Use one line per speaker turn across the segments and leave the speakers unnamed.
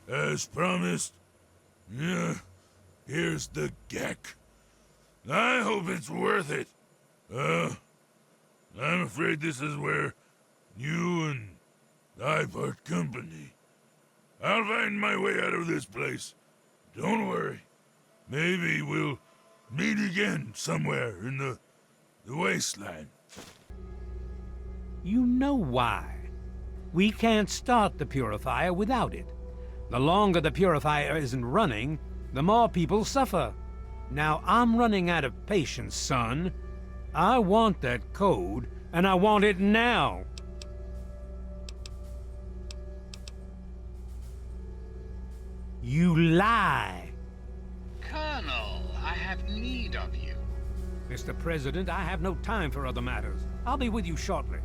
As promised. Yeah, here's the Gek. I hope it's worth it. I'm afraid this is where you and I part company. I'll find my way out of this place. Don't worry. Maybe we'll meet again somewhere in the wasteland.
You know why. We can't start the Purifier without it. The longer the Purifier isn't running, the more people suffer. Now I'm running out of patience, son. I want that code, and I want it now. You lie.
Colonel, I have need of you.
Mr. President, I have no time for other matters. I'll be with you shortly.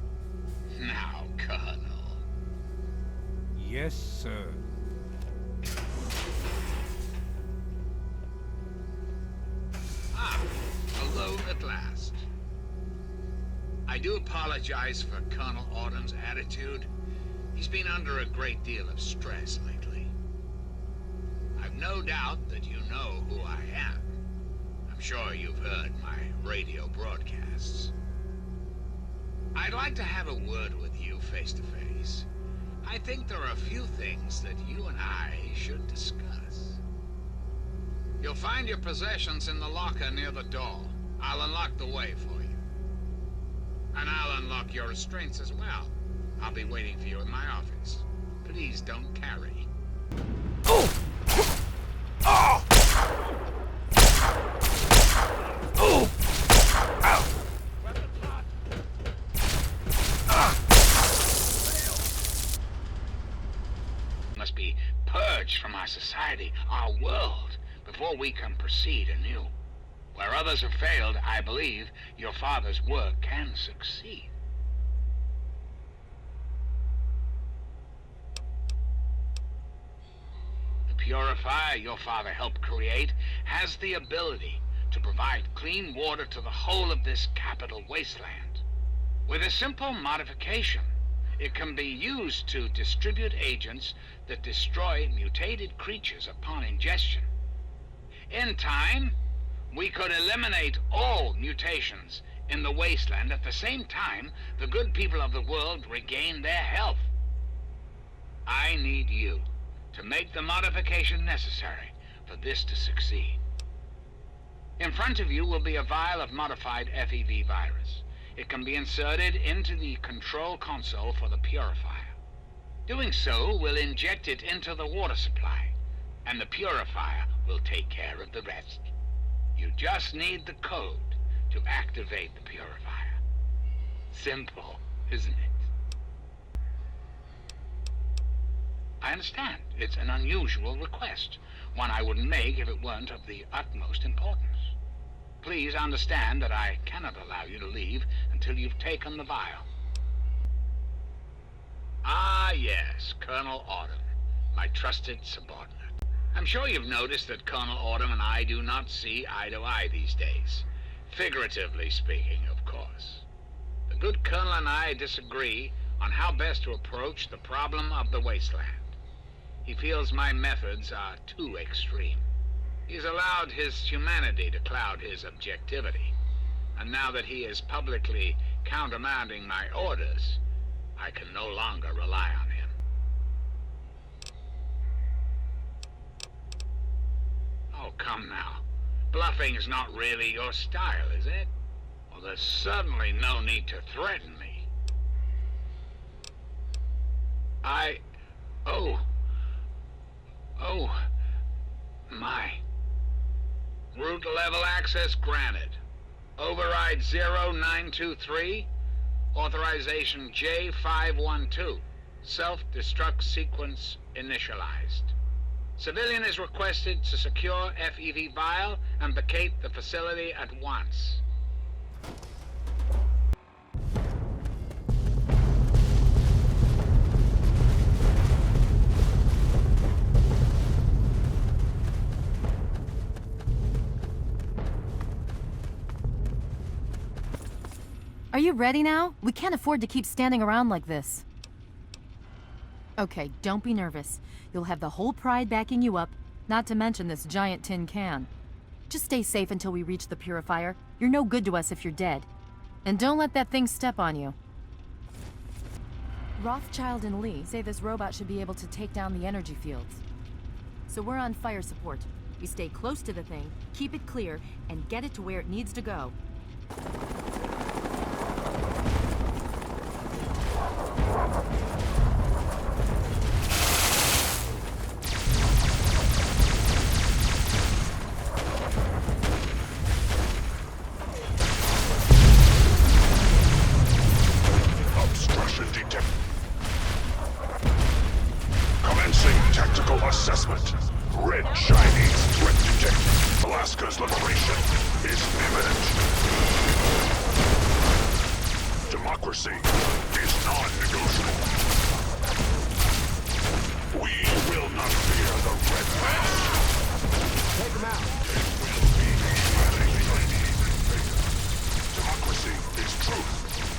Now, Colonel.
Yes, sir.
Alone at last. I do apologize for Colonel Autumn's attitude. He's been under a great deal of stress lately. I've no doubt that you know who I am. I'm sure you've heard my radio broadcasts. I'd like to have a word with you face to face. I think there are a few things that you and I should discuss. You'll find your possessions in the locker near the door. I'll unlock the way for you. And I'll unlock your restraints as well. I'll be waiting for you in my office. Please don't carry.
Oh! Oh! Oh! Ow!
Must be purged from our society, our world, before we can proceed anew. Where others have failed, I believe your father's work can succeed. The purifier your father helped create has the ability to provide clean water to the whole of this capital wasteland. With a simple modification, it can be used to distribute agents that destroy mutated creatures upon ingestion. In time, we could eliminate all mutations in the wasteland. At the same time, the good people of the world regain their health. I need you to make the modification necessary for this to succeed. In front of you will be a vial of modified FEV virus. It can be inserted into the control console for the purifier. Doing so will inject it into the water supply, and the purifier will take care of the rest. You just need the code to activate the purifier. Simple, isn't it? I understand. It's an unusual request, one I wouldn't make if it weren't of the utmost importance. Please understand that I cannot allow you to leave until you've taken the vial. Ah, yes, Colonel Autumn, my trusted subordinate. I'm sure you've noticed that Colonel Autumn and I do not see eye to eye these days. Figuratively speaking, of course. The good Colonel and I disagree on how best to approach the problem of the wasteland. He feels my methods are too extreme. He's allowed his humanity to cloud his objectivity. And now that he is publicly countermanding my orders, I can no longer rely on him. Oh, come now. Bluffing is not really your style, is it? Well, there's certainly no need to threaten me. Oh, my. Route level access granted. Override 0923, authorization J512. Self-destruct sequence initialized. Civilian is requested to secure FEV vial and vacate the facility at once.
Are you ready now? We can't afford to keep standing around like this. Okay, don't be nervous. You'll have the whole Pride backing you up, not to mention this giant tin can. Just stay safe until we reach the Purifier. You're no good to us if you're dead. And don't let that thing step on you. Rothschild and Lee say this robot should be able to take down the energy fields. So we're on fire support. We stay close to the thing, keep it clear, and get it to where it needs to go.
Obstruction detected. Commencing tactical assessment. Red Chinese threat detected. Alaska's liberation is imminent. Democracy is non-negotiable. We will not fear the Red Mask. Take them out. Democracy is truth.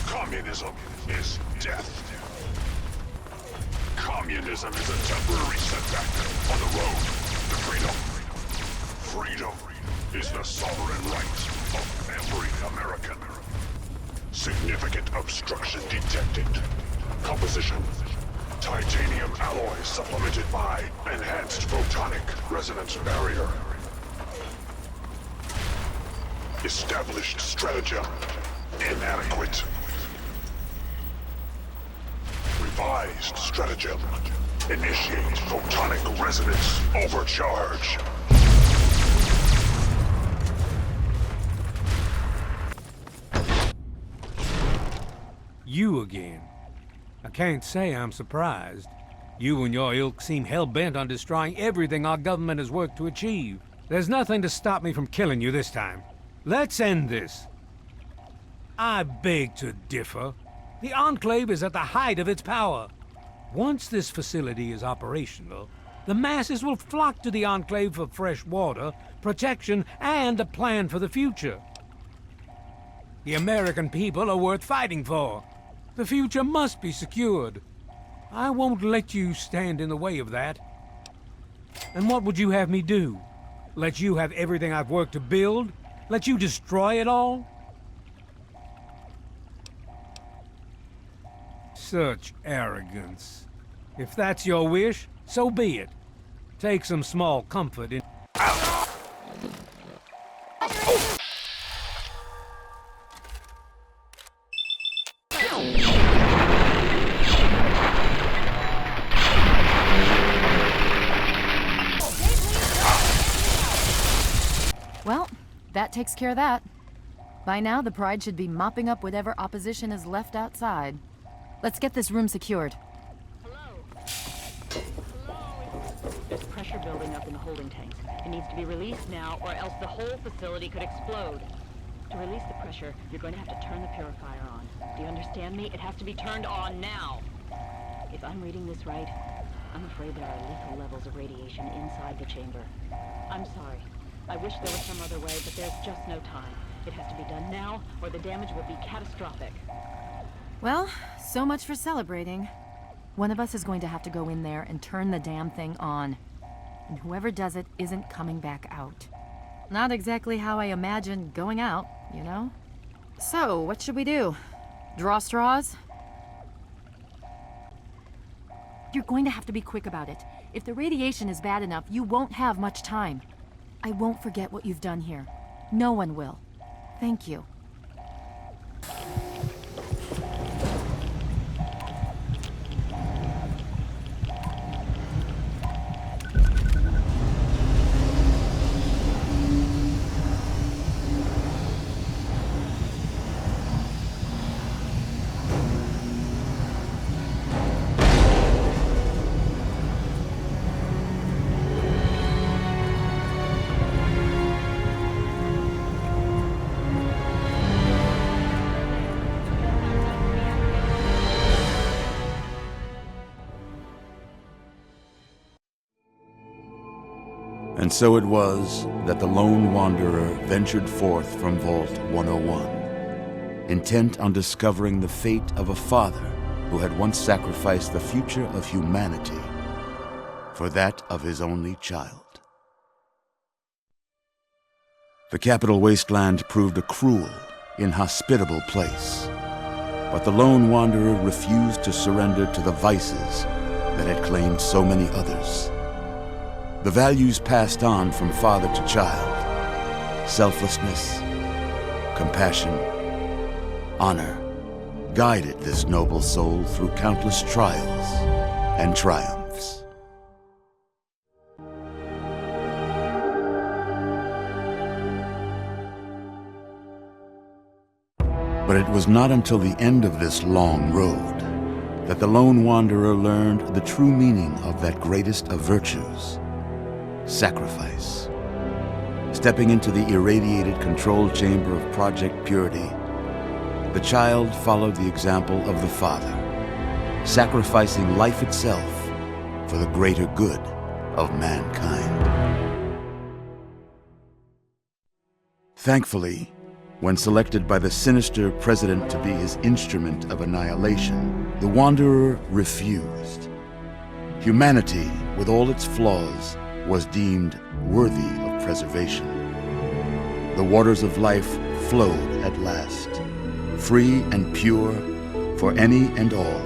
Communism is death. Communism is a temporary setback on the road to freedom. Freedom is the sovereign right of every American. Significant obstruction detected. Composition: titanium alloy supplemented by enhanced photonic resonance barrier. Established stratagem inadequate. Revised stratagem. Initiate photonic resonance overcharge.
You again. I can't say I'm surprised. You and your ilk seem hell-bent on destroying everything our government has worked to achieve. There's nothing to stop me from killing you this time. Let's end this. I beg to differ. The Enclave is at the height of its power. Once this facility is operational, the masses will flock to the Enclave for fresh water, protection, and a plan for the future. The American people are worth fighting for. The future must be secured. I won't let you stand in the way of that. And what would you have me do? Let you have everything I've worked to build? Let you destroy it all? Such arrogance. If that's your wish, so be it. Take some small comfort in...
Well, that takes care of that. By now, the Pride should be mopping up whatever opposition is left outside. Let's get this room secured.
There's pressure building up in the holding tanks. It needs to be released now, or else the whole facility could explode. To release the pressure, you're going to have to turn the purifier on. Do you understand me? It has to be turned on now. If I'm reading this right, I'm afraid there are lethal levels of radiation inside the chamber. I'm sorry. I wish there was some other way, but there's just no time. It has to be done now, or the damage will be catastrophic.
Well, so much for celebrating. One of us is going to have to go in there and turn the damn thing on. And whoever does it isn't coming back out. Not exactly how I imagined going out, you know? So, what should we do? Draw straws? You're going to have to be quick about it. If the radiation is bad enough, you won't have much time. I won't forget what you've done here. No one will. Thank you.
And so it was that the lone wanderer ventured forth from Vault 101, intent on discovering the fate of a father who had once sacrificed the future of humanity for that of his only child. The Capital Wasteland proved a cruel, inhospitable place, but the lone wanderer refused to surrender to the vices that had claimed so many others. The values passed on from father to child, selflessness, compassion, honor, guided this noble soul through countless trials and triumphs. But it was not until the end of this long road that the lone wanderer learned the true meaning of that greatest of virtues, sacrifice. Stepping into the irradiated control chamber of Project Purity, the child followed the example of the father, sacrificing life itself for the greater good of mankind. Thankfully, when selected by the sinister president to be his instrument of annihilation, the Wanderer refused. Humanity, with all its flaws, was deemed worthy of preservation. The waters of life flowed at last, free and pure for any and all.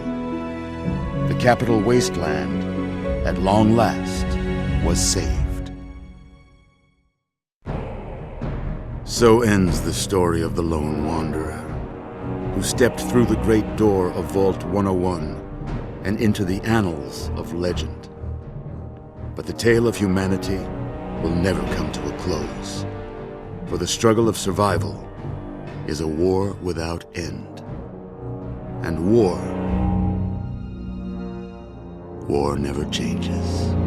The Capital Wasteland, at long last, was saved. So ends the story of the Lone Wanderer, who stepped through the great door of Vault 101 and into the annals of legend. But the tale of humanity will never come to a close, for the struggle of survival is a war without end. And war never changes.